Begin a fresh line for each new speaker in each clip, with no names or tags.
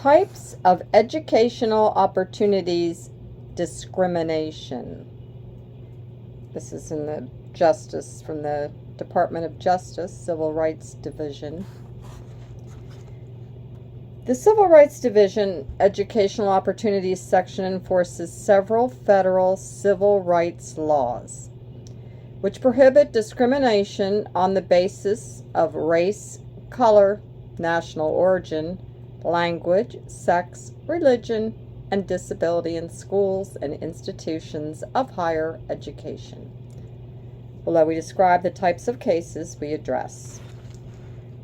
Types of educational opportunities discrimination. This is in the Justice, from the Department of Justice, Civil Rights Division. The Civil Rights Division Educational Opportunities section enforces several federal civil rights laws, which prohibit discrimination on the basis of race, color, national origin, language, sex, religion, and disability in schools and institutions of higher education. Below we describe the types of cases we address.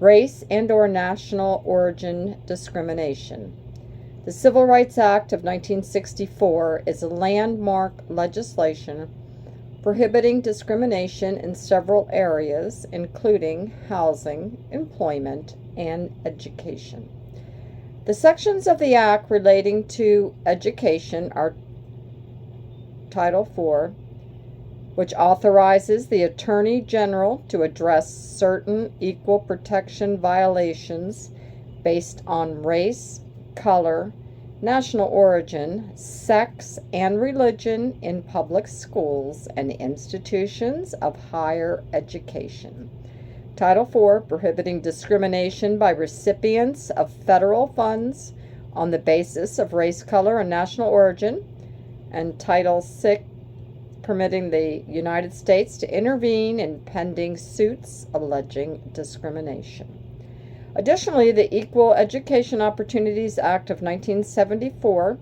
Race and/or national origin discrimination. The Civil Rights Act of 1964 is a landmark legislation prohibiting discrimination in several areas, including housing, employment, and education. The sections of the Act relating to education are Title IV, which authorizes the Attorney General to address certain equal protection violations based on race, color, national origin, sex, and religion in public schools and institutions of higher education. Title IV, prohibiting discrimination by recipients of federal funds on the basis of race, color, and national origin. And Title VI, permitting the United States to intervene in pending suits alleging discrimination. Additionally, the Equal Education Opportunities Act of 1974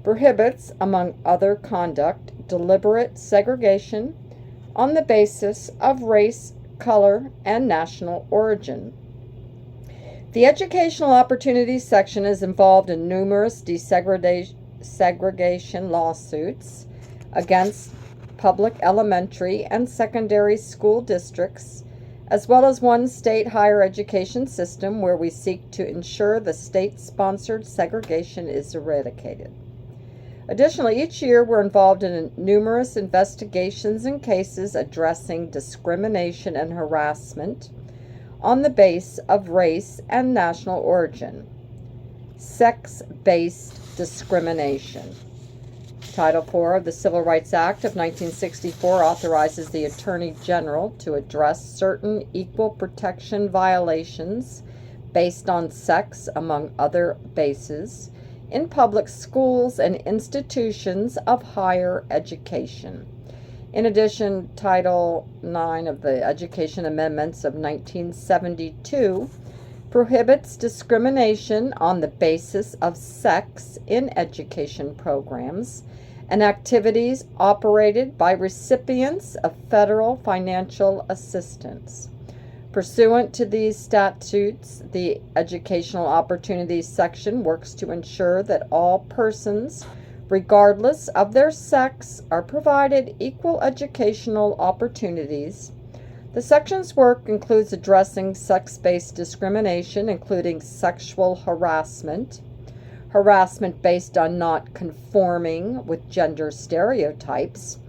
prohibits, among other conduct, deliberate segregation on the basis of race, color, and national origin. The Educational Opportunities section is involved in numerous desegregation lawsuits against public elementary and secondary school districts, as well as one state higher education system where we seek to ensure the state-sponsored segregation is eradicated. Additionally, each year we're involved in numerous investigations and cases addressing discrimination and harassment on the basis of race and national origin. Sex-based discrimination. Title IV of the Civil Rights Act of 1964 authorizes the Attorney General to address certain equal protection violations based on sex, among other bases, in public schools and institutions of higher education. In addition, Title IX of the Education Amendments of 1972 prohibits discrimination on the basis of sex in education programs and activities operated by recipients of federal financial assistance. Pursuant to these statutes, the Educational Opportunities section works to ensure that all persons, regardless of their sex, are provided equal educational opportunities. The section's work includes addressing sex-based discrimination, including sexual harassment, harassment based on not conforming with gender stereotypes,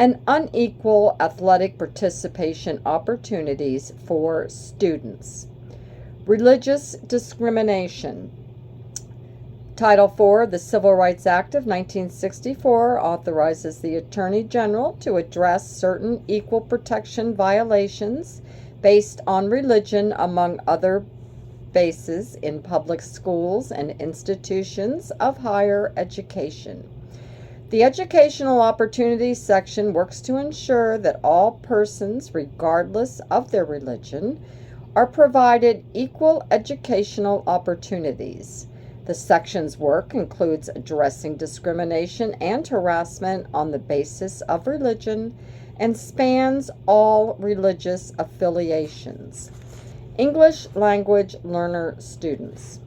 and unequal athletic participation opportunities for students. Religious discrimination. Title IV of the Civil Rights Act of 1964 authorizes the Attorney General to address certain equal protection violations based on religion, among other bases, in public schools and institutions of higher education. The Educational Opportunities section works to ensure that all persons, regardless of their religion, are provided equal educational opportunities. The section's work includes addressing discrimination and harassment on the basis of religion and spans all religious affiliations. English language learner students.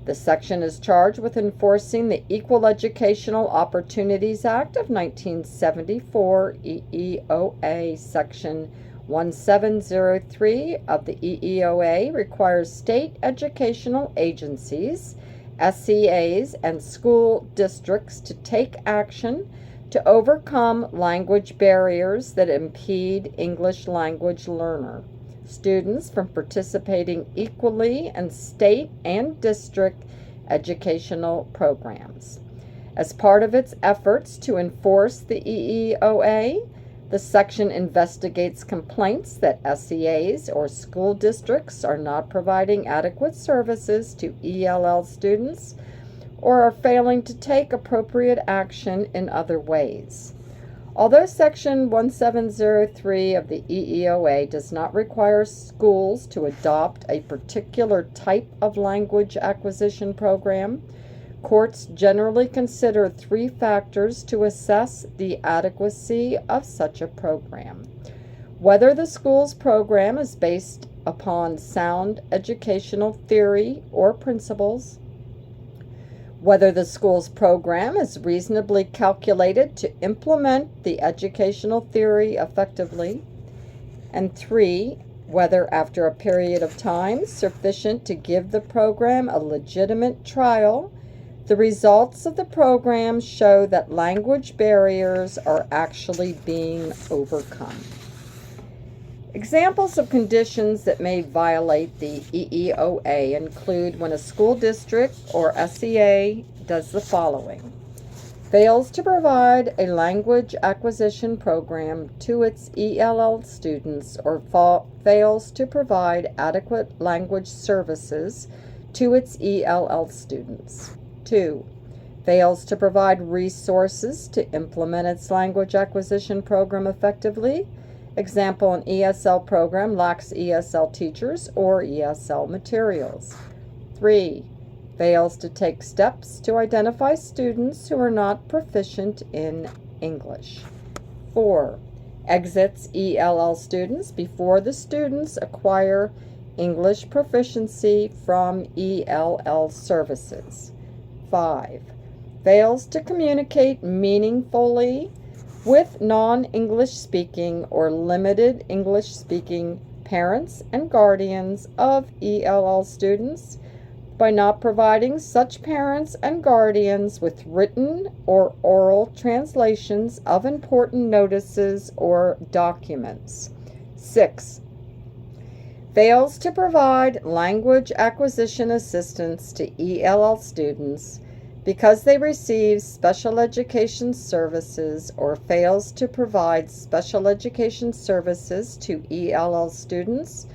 The section is charged with enforcing the Equal Educational Opportunities Act of 1974, EEOA. Section 1703 of the EEOA requires state educational agencies, SEAs, and school districts to take action to overcome language barriers that impede English language learner students from participating equally in state and district educational programs. As part of its efforts to enforce the EEOA, the section investigates complaints that SEAs or school districts are not providing adequate services to ELL students or are failing to take appropriate action in other ways. Although Section 1703 of the EEOA does not require schools to adopt a particular type of language acquisition program, courts generally consider 3 factors to assess the adequacy of such a program: whether the school's program is based upon sound educational theory or principles, whether the school's program is reasonably calculated to implement the educational theory effectively, and 3, whether after a period of time sufficient to give the program a legitimate trial, the results of the program show that language barriers are actually being overcome. Examples of conditions that may violate the EEOA include when a school district or SEA does the following: fails to provide a language acquisition program to its ELL students or fails to provide adequate language services to its ELL students. 2. Fails to provide resources to implement its language acquisition program effectively. Example, an ESL program lacks ESL teachers or ESL materials. 3. Fails to take steps to identify students who are not proficient in English. 4. Exits ELL students before the students acquire English proficiency from ELL services. 5. Fails to communicate meaningfully with non-English speaking or limited English speaking parents and guardians of ELL students by not providing such parents and guardians with written or oral translations of important notices or documents. 6. Fails to provide language acquisition assistance to ELL students because they receive special education services or fails to provide special education services to ELL students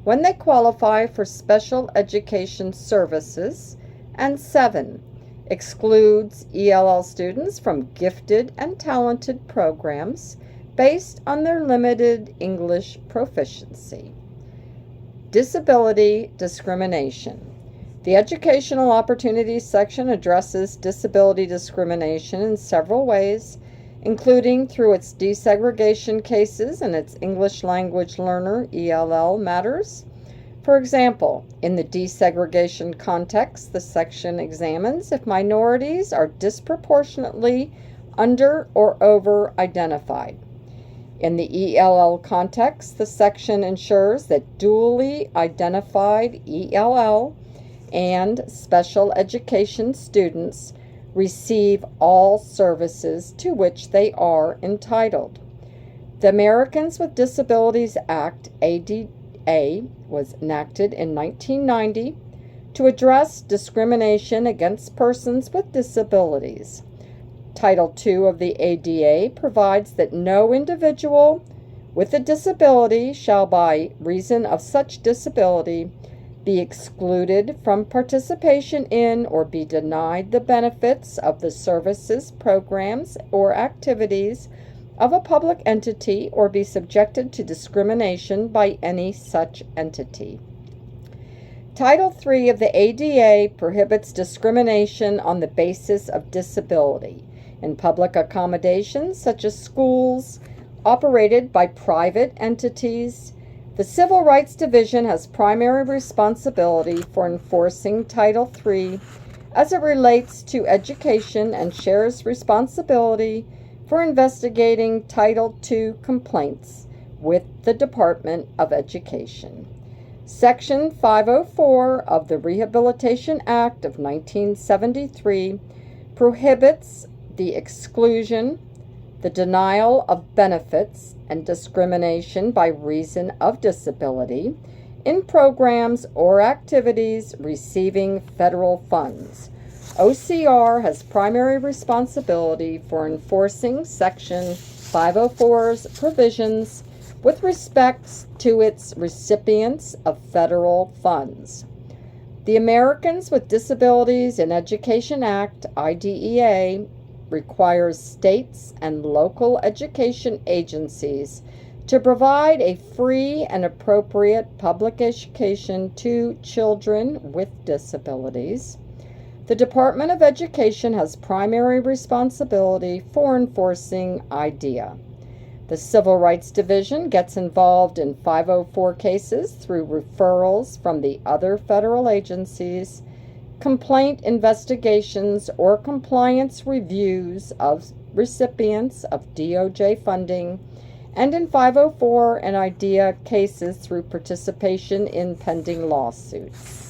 when they qualify for special education services. And 7, excludes ELL students from gifted and talented programs based on their limited English proficiency. Disability discrimination. The Educational Opportunities section addresses disability discrimination in several ways, including through its desegregation cases and its English language learner ELL matters. For example, in the desegregation context, the section examines if minorities are disproportionately under or over identified. In the ELL context, the section ensures that dually identified ELL and special education students receive all services to which they are entitled. The Americans with Disabilities Act, ADA, was enacted in 1990 to address discrimination against persons with disabilities. Title II of the ADA provides that no individual with a disability shall, by reason of such disability, be excluded from participation in or be denied the benefits of the services, programs, or activities of a public entity or be subjected to discrimination by any such entity. Title III of the ADA prohibits discrimination on the basis of disability in public accommodations such as schools operated by private entities. The Civil Rights Division has primary responsibility for enforcing Title III as it relates to education and shares responsibility for investigating Title II complaints with the Department of Education. Section 504 of the Rehabilitation Act of 1973 prohibits the exclusion, the denial of benefits, and discrimination by reason of disability in programs or activities receiving federal funds. OCR has primary responsibility for enforcing Section 504's provisions with respect to its recipients of federal funds. The Americans with Disabilities in Education Act, IDEA, requires states and local education agencies to provide a free and appropriate public education to children with disabilities. The Department of Education has primary responsibility for enforcing IDEA. The Civil Rights Division gets involved in 504 cases through referrals from the other federal agencies, complaint investigations, or compliance reviews of recipients of DOJ funding, and in 504 and IDEA cases through participation in pending lawsuits.